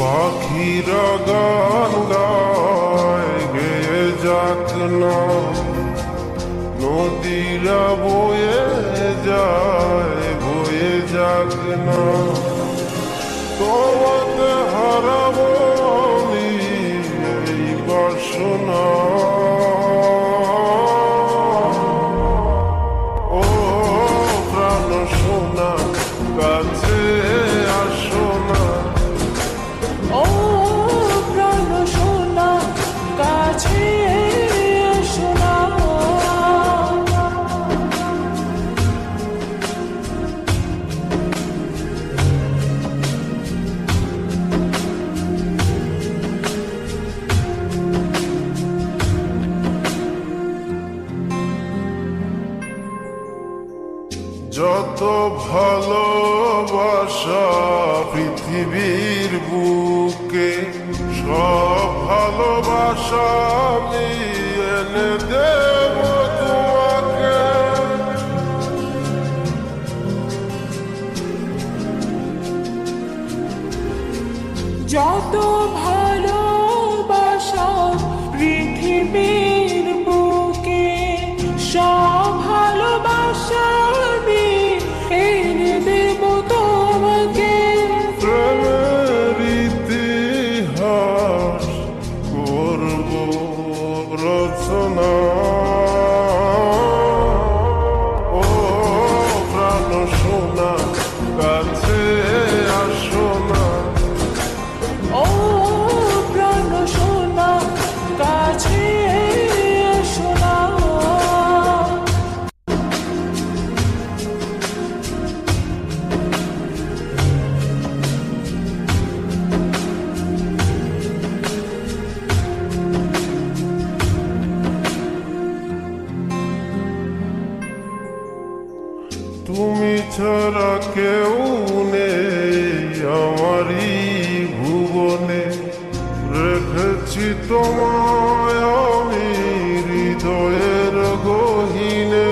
পাখিরা গান গায় গেয়ে যাক না, নদীরা বয়ে যাক না, তোমাকে হারাবো আমি এই বাসনা। ও প্রাণ সোনা কাছে আসো না, ও প্রাণ সোনা কাছে এসো না। যত ভালোবাসা পৃথিবীর বুকে, সব ভালোবাসা আমি এনে দেব তোমাকে। যত ভালোবাসা পৃথিবীর বুকে, সব ভালোবাসা আমি এনে দেব তোমাকে। প্রেমের ইতিহাস করব রচনা। ও প্রাণ সোনা কাছে আসো না, ও প্রাণ সোনা কাছে এসো না। তুমি ছাড়া কেউ নেই আমারই ভুবনে, রেখেছি তোমায় আমি হৃদয়ের গহীনে।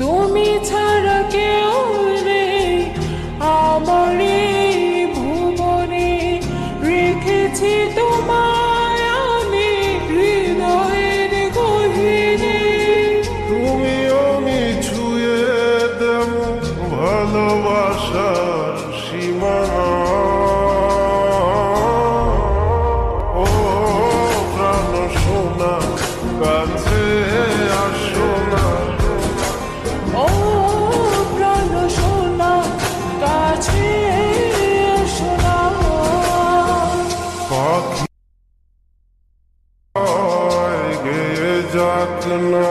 তুমি ছাড়া কেউ নেই আমার এই ভুবনে, রেখেছি তোমায় আমি হৃদয়ের গহীনে। তুমি আমি ছুঁয়ে দেব ভালোবাসার সীমানা। ও প্রাণ সোনা কাছে আসো না, ও প্রাণ সোনা কাছে এসো না। পাখি গেয়ে যাক না,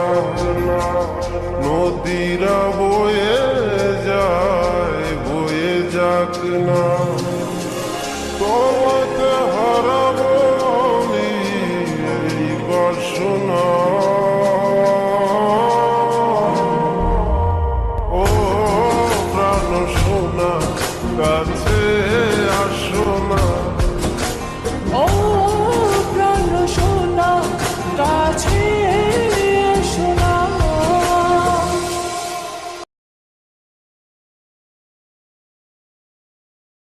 নদীরা বয়ে